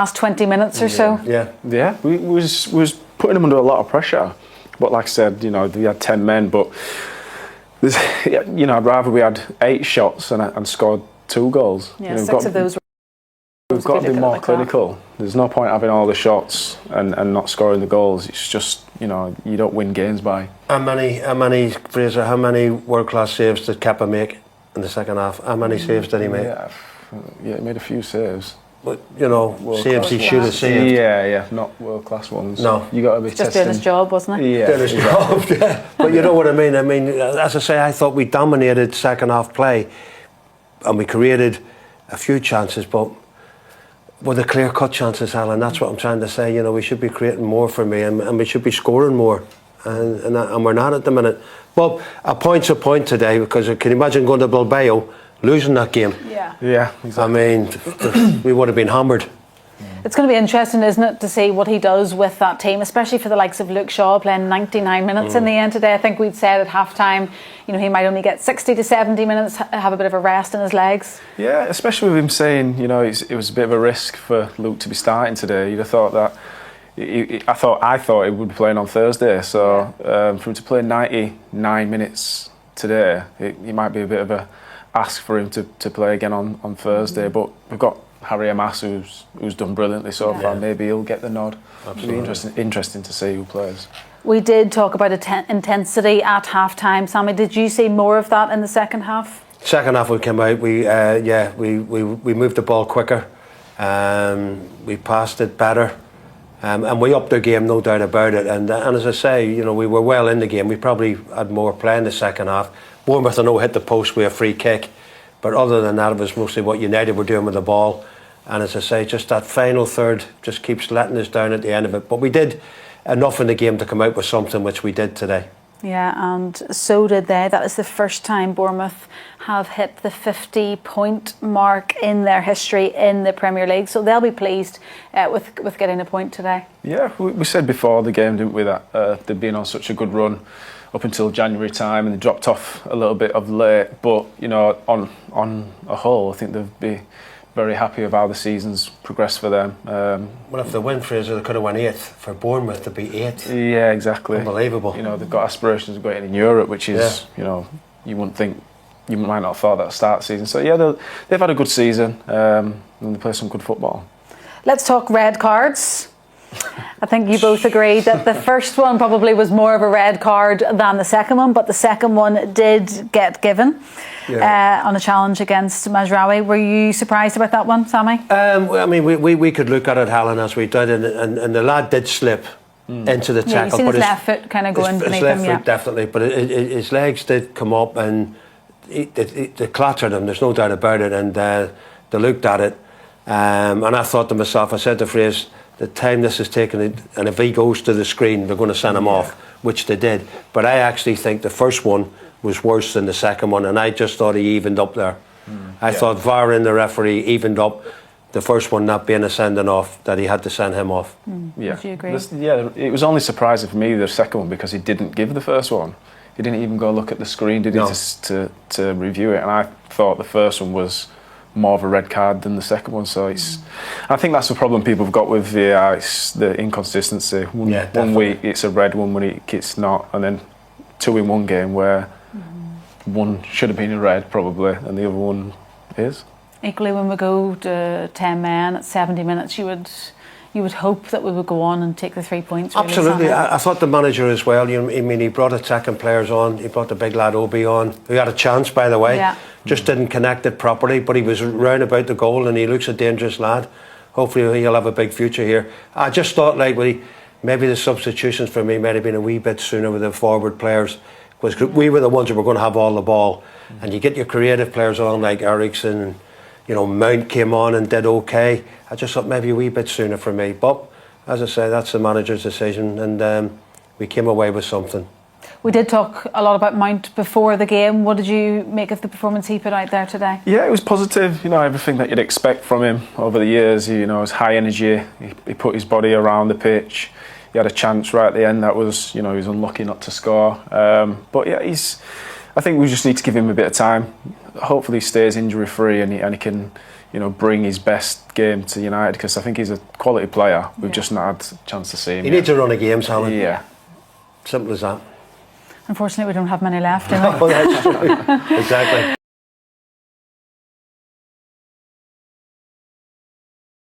Last 20 minutes or so. Yeah. We was putting them under a lot of pressure. But like I said, you know, we had 10 men, but there's, you know, I'd rather we had 8 shots and scored 2 goals. Yeah, you know, 6 of those were. We've got to be more clinical. There's no point having all the shots and not scoring the goals. It's just, you know, you don't win games by. How many, Fraser, how many world-class saves did Kepa make in the second half? How many saves did he make? Yeah, he made a few saves. But, you know, saves he should have saved. Yeah, not world-class ones. No. You got to be just doing his job, wasn't he? Yeah. Doing his job, yeah. But you know what I mean? I mean, as I say, I thought we dominated second half play and we created a few chances, but with the clear-cut chances, Alan, that's what I'm trying to say. You know, we should be creating more for me and we should be scoring more. And we're not at the minute. But a point's a point today, because I can imagine going to Bilbao, losing that game. Yeah, exactly. I mean, we would have been hammered. It's going to be interesting, isn't it, to see what he does with that team, especially for the likes of Luke Shaw playing 99 minutes in the end today. I think we'd said at half-time, you know, he might only get 60 to 70 minutes, have a bit of a rest in his legs. Yeah, especially with him saying, you know, it was a bit of a risk for Luke to be starting today. You'd have thought that. I thought he would be playing on Thursday, so for him to play 99 minutes today, it might be a bit of a ask for him to play again on Thursday. But we've got Harry Amas who's done brilliantly so far. Maybe he'll get the nod. Absolutely. It'll be interesting to see who plays. We did talk about intensity at half-time. Sammy, did you see more of that in the second half? Second half we came out, we moved the ball quicker, we passed it better. And we upped their game, no doubt about it. And as I say, you know, we were well in the game. We probably had more play in the second half. Bournemouth, I know, hit the post with a free kick. But other than that, it was mostly what United were doing with the ball. And as I say, just that final third just keeps letting us down at the end of it. But we did enough in the game to come out with something, which we did today. Yeah, and so did they. That is the first time Bournemouth have hit the 50-point mark in their history in the Premier League. So they'll be pleased with getting a point today. Yeah, we said before the game, didn't we, that they'd been on such a good run up until January time, and they dropped off a little bit of late. But, you know, on a whole, I think they'd be very happy with how the season's progressed for them. Well, if they win, Fraser, they could have won 8th. For Bournemouth to be 8th. Yeah, exactly. Unbelievable. You know, they've got aspirations of going in Europe, which is, you know, you wouldn't think, you might not have thought that at the start of the season. So yeah, they've had a good season and they play some good football. Let's talk red cards. I think you both agree that the first one probably was more of a red card than the second one, but the second one did get given on a challenge against Mazraoui. Were you surprised about that one, Sammy? I mean, we could look at it, Helen, as we did, and the lad did slip into the tackle. Yeah, you seen his left foot kind of going beneath him. His left foot, definitely, but his legs did come up and they clattered him, there's no doubt about it, and they looked at it, and I thought to myself, I said to Fraser, the time this is taking, and if he goes to the screen, they're going to send him off, which they did. But I actually think the first one was worse than the second one, and I just thought he evened up there. I thought VAR and the referee evened up the first one not being a sending off, that he had to send him off. Yeah. Would you agree? It was only surprising for me, the second one, because he didn't give the first one. He didn't even go look at the screen, did he, to review it? And I thought the first one was more of a red card than the second one. So I think that's the problem people have got with VAR. It's the inconsistency. One week it's a red, 1 week it's not, and then 2 in one game where one should have been a red probably, and the other one is. Equally, when we go to 10 men at 70 minutes, you would hope that we would go on and take the 3 points. Really, absolutely. I thought the manager as well. I mean, he brought attacking players on. He brought the big lad Obi on, who had a chance, by the way. Just didn't connect it properly, but he was round about the goal, and he looks a dangerous lad. Hopefully, he'll have a big future here. I just thought, like, maybe the substitutions for me might have been a wee bit sooner with the forward players, because we were the ones who were going to have all the ball, and you get your creative players on like Ericsson and. You know, Mount came on and did okay. I just thought maybe a wee bit sooner for me. But, as I say, that's the manager's decision, and we came away with something. We did talk a lot about Mount before the game. What did you make of the performance he put out there today? Yeah, it was positive. You know, everything that you'd expect from him over the years. You know, his high energy. He put his body around the pitch. He had a chance right at the end that was, you know, he was unlucky not to score. But yeah, I think we just need to give him a bit of time. Hopefully he stays injury free and he can, bring his best game to United, because I think he's a quality player. We've just not had a chance to see him. He needs a run of games, Alan. Yeah. Simple as that. Unfortunately, we don't have many left, do we? Oh, that's true. Exactly.